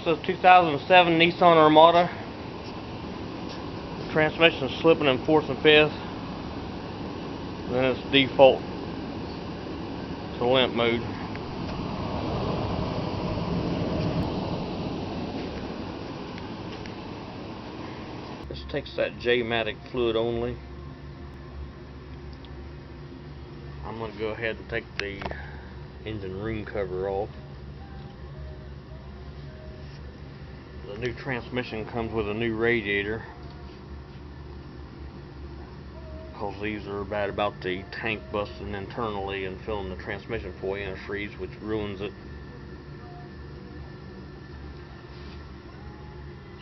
is a 2007 Nissan Armada. The transmission is slipping in 4th and 5th. Then it's default to limp mode. This takes that J-matic fluid only. I'm going to go ahead and take the engine room cover off. The new transmission comes with a new radiator, because these are bad about the tank busting internally and filling the transmission for antifreeze, which ruins it.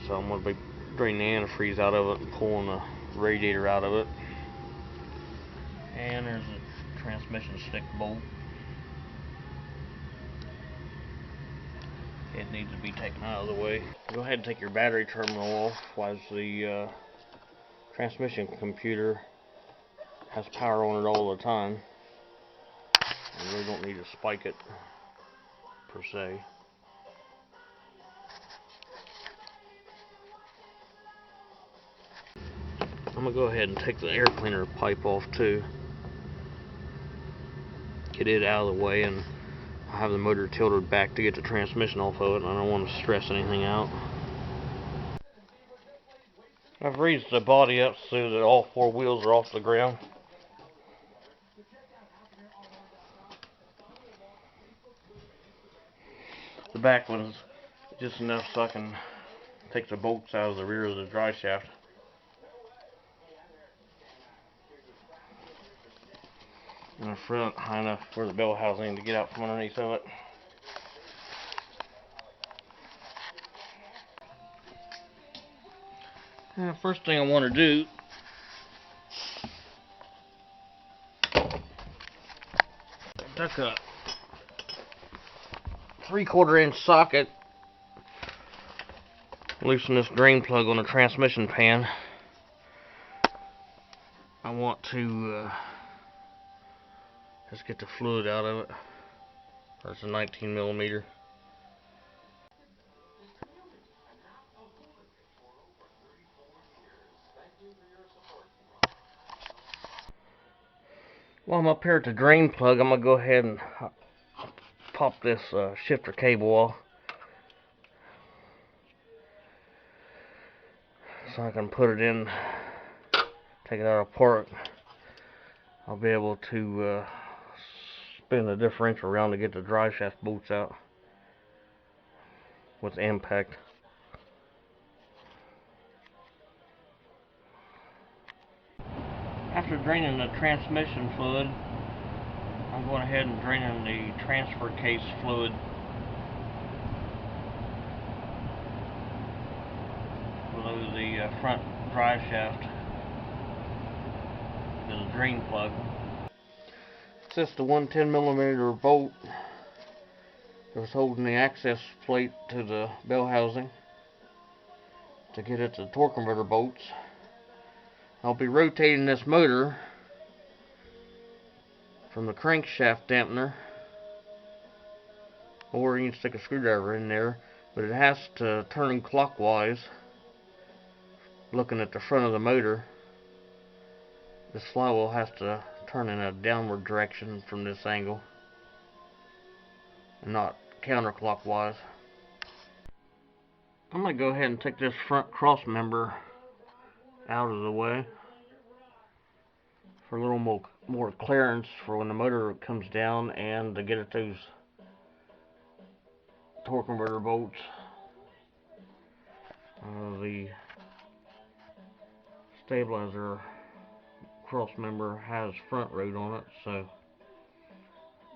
So I'm going to be draining the antifreeze out of it and pulling the radiator out of it. And there's a transmission stick bolt. It needs to be taken out of the way. Go ahead and take your battery terminal off while the transmission computer has power on it all the time. You really don't need to spike it per se. I'm going to go ahead and take the air cleaner pipe off too. Get it out of the way, and I have the motor tilted back to get the transmission off of it, and I don't want to stress anything out. I've raised the body up so that all 4 wheels are off the ground. The back one's just enough so I can take the bolts out of the rear of the driveshaft. And the front high enough for the bell housing to get out from underneath of it. And the first thing I want to do is take a 3/4 inch socket, loosen this drain plug on the transmission pan. I want to just get the fluid out of it. That's a 19 millimeter. While I'm up here at the drain plug, I'm going to go ahead and pop this shifter cable off, so I can put it in, take it out apart. I'll be able to spin the differential around to get the driveshaft bolts out with impact. After draining the transmission fluid, I'm going ahead and draining the transfer case fluid. Below the front drive shaft to the drain plug. It's just a 110 millimeter bolt that was holding the access plate to the bell housing to get it to the torque converter bolts. I'll be rotating this motor from the crankshaft dampener, or you can stick a screwdriver in there, but it has to turn clockwise, looking at the front of the motor. This flywheel has to turn in a downward direction from this angle, and not counterclockwise. I'm going to go ahead and take this front cross member out of the way for a little more clearance for when the motor comes down, and to get at those torque converter bolts. The stabilizer cross member has front road on it, so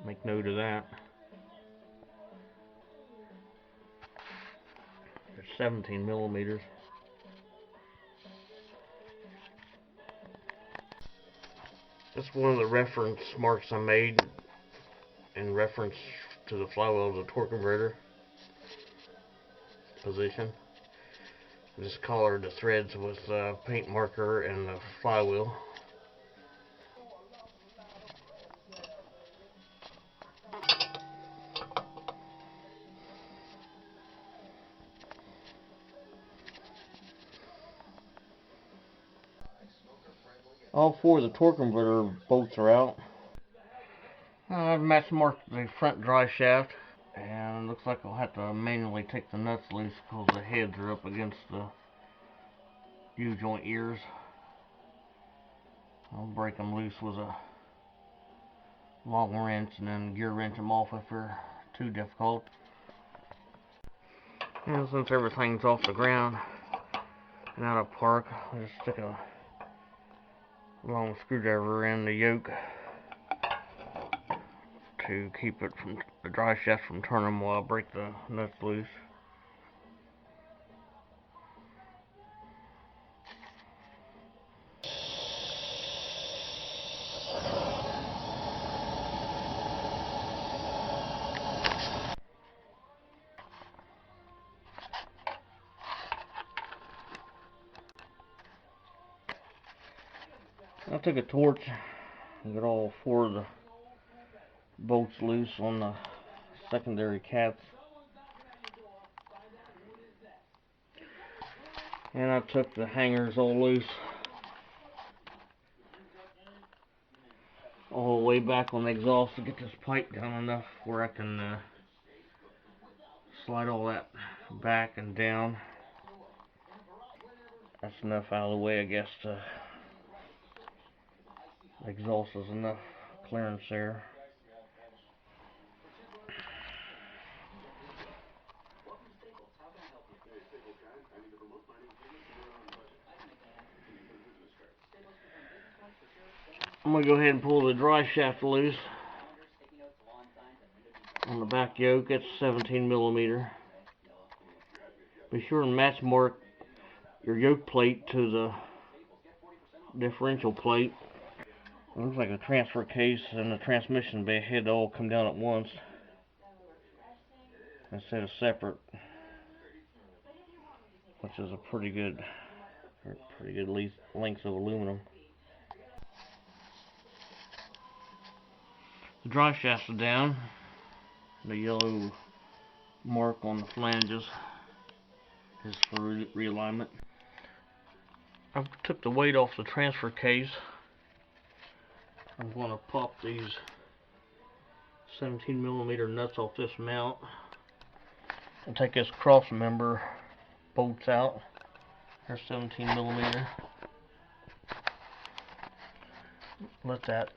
make note of that. There's 17 millimeters. This is one of the reference marks I made in reference to the flywheel of the torque converter position. I just colored the threads with paint marker and the flywheel. All four of the torque converter bolts are out. I've match marked the front drive shaft, and it looks like I'll have to manually take the nuts loose because the heads are up against the U-joint ears. I'll break them loose with a long wrench and then gear wrench them off if they're too difficult. And since everything's off the ground and out of park, I'll just stick a long screwdriver in the yoke to keep it from the drive shaft from turning while I break the nuts loose. I took a torch and got all four of the bolts loose on the secondary caps. And I took the hangers all loose all the way back on the exhaust to get this pipe down enough where I can slide all that back and down. That's enough out of the way, I guess. The exhaust is enough clearance there. I'm going to go ahead and pull the drive shaft loose on the back yoke. It's 17mm. Be sure and match mark your yoke plate to the differential plate. It looks like a transfer case and the transmission bay had to all come down at once instead of separate, which is a pretty good length of aluminum. The drive shafts are down. The yellow mark on the flanges is for realignment. I took the weight off the transfer case. I'm going to pop these 17mm nuts off this mount and take this cross member bolts out. They're 17mm. Let that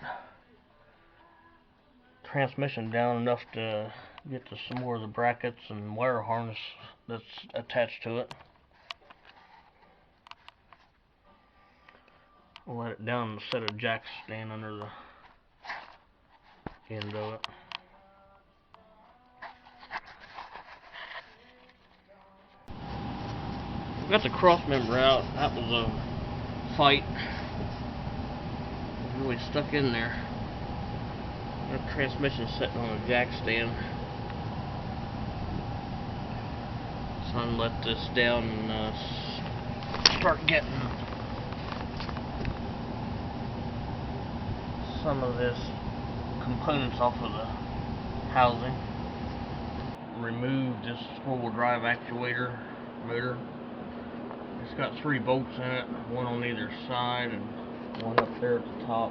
transmission down enough to get to some more of the brackets and wire harness that's attached to it. I'll let it down and a set of jacks stand under the end of it. Got the cross member out. That was a fight. It was really stuck in there. The transmission sitting on a jack stand. So I'm gonna let this down and start getting some of this components off of the housing. Remove this four-wheel drive actuator motor. It's got 3 bolts in it, one on either side and one up there at the top.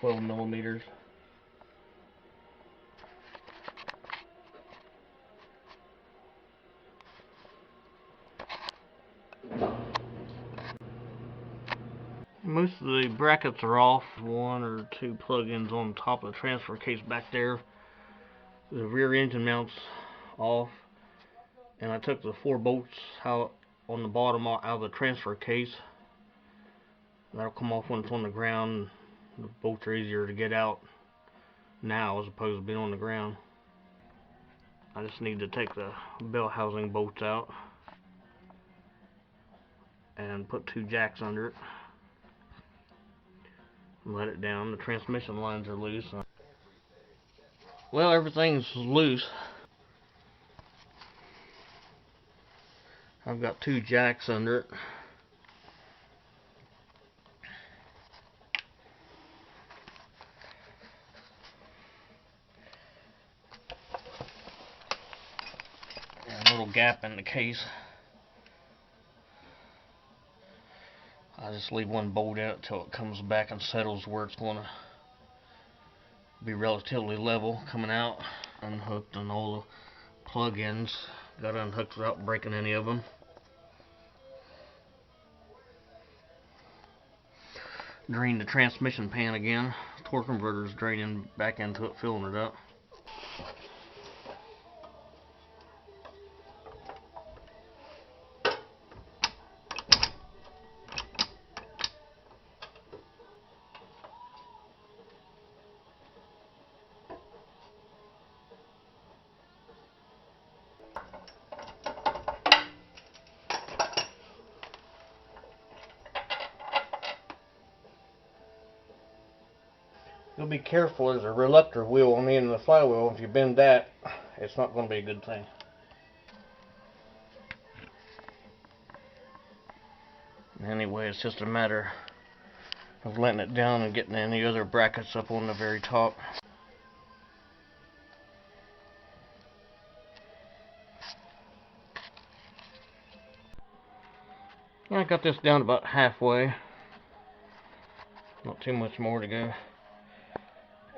12mm. Most of the brackets are off. 1 or 2 plug-ins on top of the transfer case back there. The rear engine mounts off. And I took the 4 bolts out on the bottom out of the transfer case. That'll come off when it's on the ground. The bolts are easier to get out now as opposed to being on the ground. I just need to take the bell housing bolts out and put 2 jacks under it. Let it down. The transmission lines are loose. Well, everything's loose. I've got 2 jacks under it. And a little gap in the case. I just leave one bolt in it till it comes back and settles where it's going to be relatively level coming out. Unhooked on all the plug-ins. Got to unhook without breaking any of them. Drain the transmission pan again. Torque converter is draining back into it, filling it up. You'll be careful, there's a reluctor wheel on the end of the flywheel. If you bend that, it's not going to be a good thing. Anyway, it's just a matter of letting it down and getting any other brackets up on the very top. I got this down about halfway. Not too much more to go.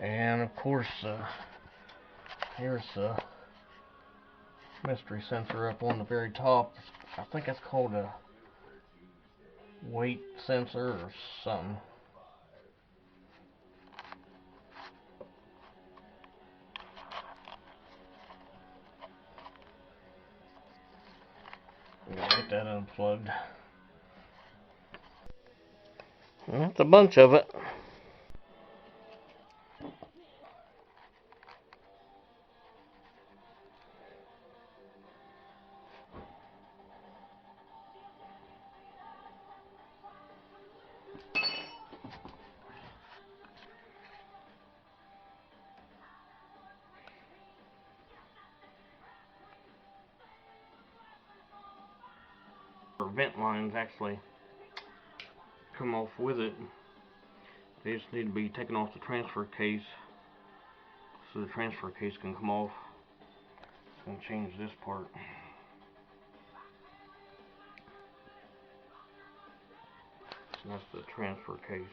And of course, here's the mystery sensor up on the very top. I think that's called a weight sensor or something. Get that unplugged. And that's a bunch of it. Vent lines actually come off with it. They just need to be taken off the transfer case so the transfer case can come off. I'm going to change this part. So that's the transfer case.